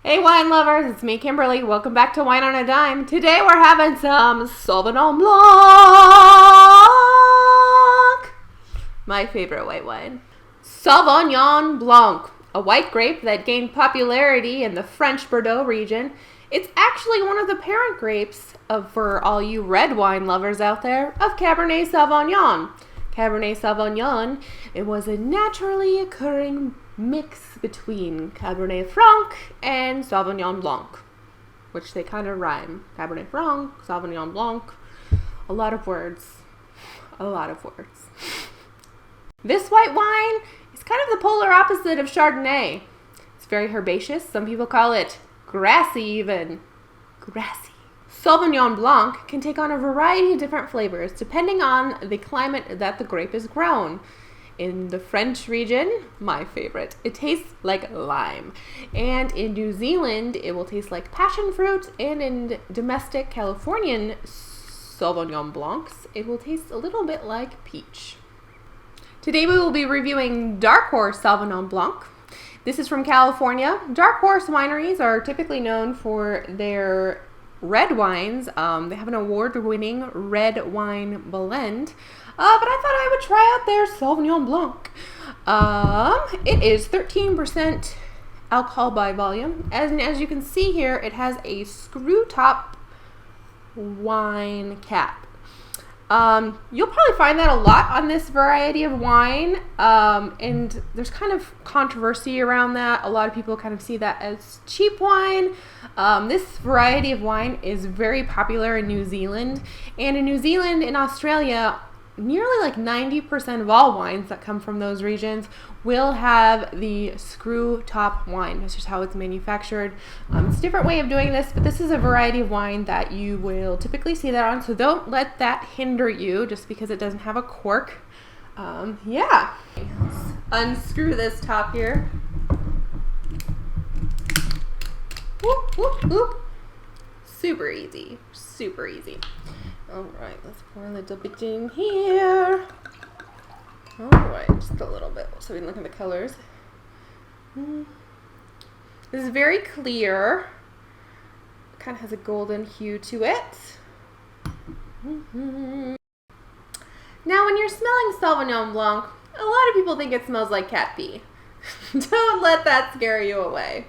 Hey wine lovers, it's me Kimberly. Welcome back to Wine on a Dime. Today we're having some Sauvignon Blanc. My favorite white wine. Sauvignon Blanc, a white grape that gained popularity in the French Bordeaux region. It's actually one of the parent grapes for all you red wine lovers out there, of Cabernet Sauvignon. Cabernet Sauvignon, it was a naturally occurring mix between Cabernet Franc and Sauvignon Blanc, which they kind of rhyme. Cabernet Franc, Sauvignon Blanc, a lot of words. This white wine is kind of the polar opposite of Chardonnay. It's very herbaceous. Some people call it grassy even. Grassy. Sauvignon Blanc can take on a variety of different flavors depending on the climate that the grape is grown. In the French region, my favorite, it tastes like lime. And in New Zealand, it will taste like passion fruit. And in domestic Californian Sauvignon Blancs, it will taste a little bit like peach. Today we will be reviewing Dark Horse Sauvignon Blanc. This is from California. Dark Horse wineries are typically known for their red wines. They have an award-winning red wine blend. But I thought I would try out their Sauvignon Blanc. It is 13% alcohol by volume. As you can see here, it has a screw top wine cap. You'll probably find that a lot on this variety of wine. And there's kind of controversy around that. A lot of people kind of see that as cheap wine. This variety of wine is very popular in New Zealand. And in New Zealand and Australia, nearly like 90% of all wines that come from those regions will have the screw top wine. That's just how it's manufactured. It's a different way of doing this, but this is a variety of wine that you will typically see that on, so don't let that hinder you just because it doesn't have a cork. Yeah. Let's unscrew this top here. Whoop, whoop, whoop. Super easy. Alright, let's pour a little bit in here. Alright, just a little bit so we can look at the colors. This is very clear. Kind of has a golden hue to it. Now, when you're smelling Sauvignon Blanc, a lot of people think it smells like cat pee. Don't let that scare you away.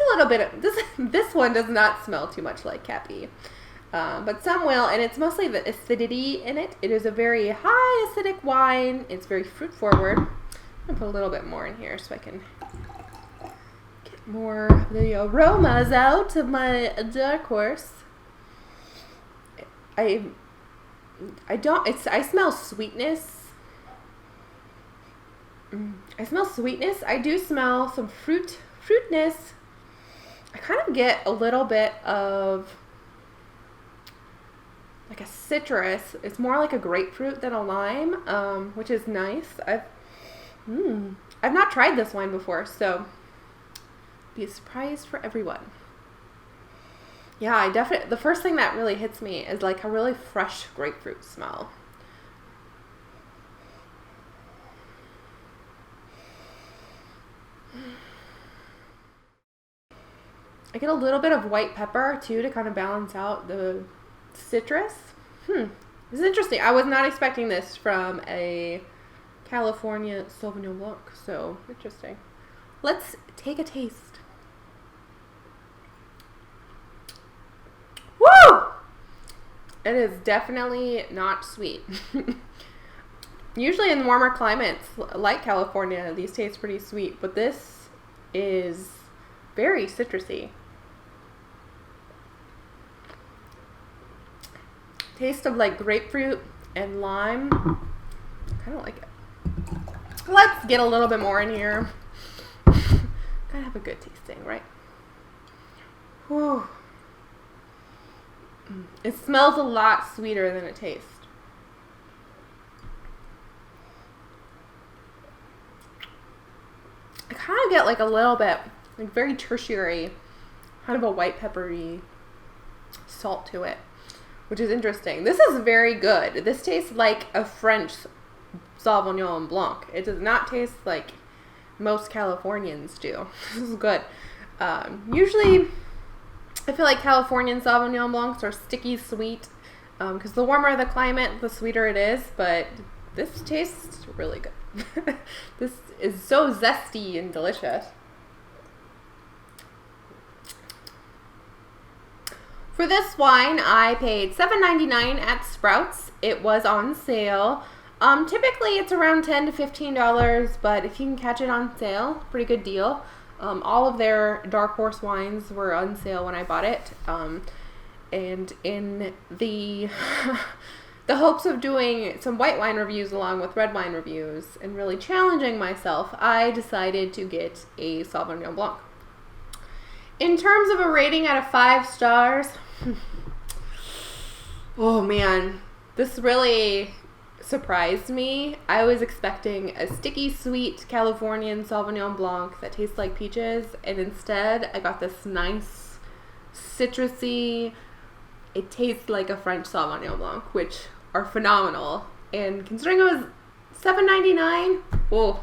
A little bit of this one does not smell too much like cat pee, but some will, and it's mostly the acidity in it. It is a very high acidic wine. It's very fruit forward. I'm gonna put a little bit more in here so I can get more of the aromas out of my Dark Horse. I smell sweetness. I smell sweetness. I do smell some fruitness. I kind of get a little bit of like a citrus. It's more like a grapefruit than a lime, which is nice. I've not tried this wine before, so be a surprise for everyone. Yeah, the first thing that really hits me is like a really fresh grapefruit smell. I get a little bit of white pepper too to kind of balance out the citrus. This is interesting. I was not expecting this from a California Sauvignon Blanc, so interesting. Let's take a taste. Woo! It is definitely not sweet. Usually in warmer climates like California, these taste pretty sweet, but this is very citrusy. Taste of like grapefruit and lime. Kind of like it. Let's get a little bit more in here. Gotta have a good tasting, right? Whew. It smells a lot sweeter than it tastes. I kind of get like a little bit, like very tertiary, kind of a white peppery salt to it, which is interesting. This is very good. This tastes like a French Sauvignon Blanc. It does not taste like most Californians do. This is good. Usually, I feel like Californian Sauvignon Blancs are sticky sweet because the warmer the climate, the sweeter it is, but this tastes really good. This is so zesty and delicious. For this wine, I paid $7.99 at Sprouts. It was on sale. Typically, it's around $10 to $15, but if you can catch it on sale, pretty good deal. All of their Dark Horse wines were on sale when I bought it. And in the the hopes of doing some white wine reviews along with red wine reviews and really challenging myself, I decided to get a Sauvignon Blanc. In terms of a rating out of 5 stars, oh man, this really surprised me. I was expecting a sticky sweet Californian Sauvignon Blanc that tastes like peaches, and instead I got this nice citrusy, it tastes like a French Sauvignon Blanc, which are phenomenal. And considering it was $7.99, oh,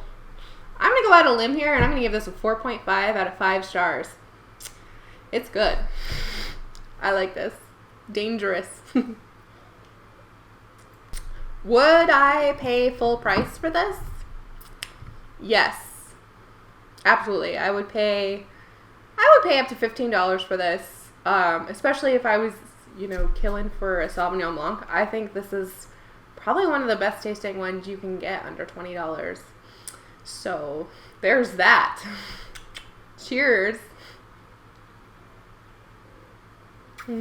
I'm gonna go out on a limb here and I'm gonna give this a 4.5 out of 5 stars. It's good. I like this. Dangerous. Would I pay full price for this? Yes. Absolutely. I would pay up to $15 for this. Especially if I was, killing for a Sauvignon Blanc. I think this is probably one of the best tasting ones you can get under $20. So, there's that. Cheers. I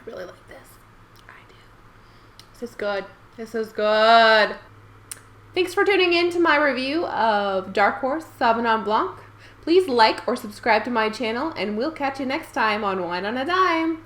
really like this. I do. This is good. This is good. Thanks for tuning in to my review of Dark Horse Sauvignon Blanc. Please like or subscribe to my channel, and we'll catch you next time on Wine on a Dime.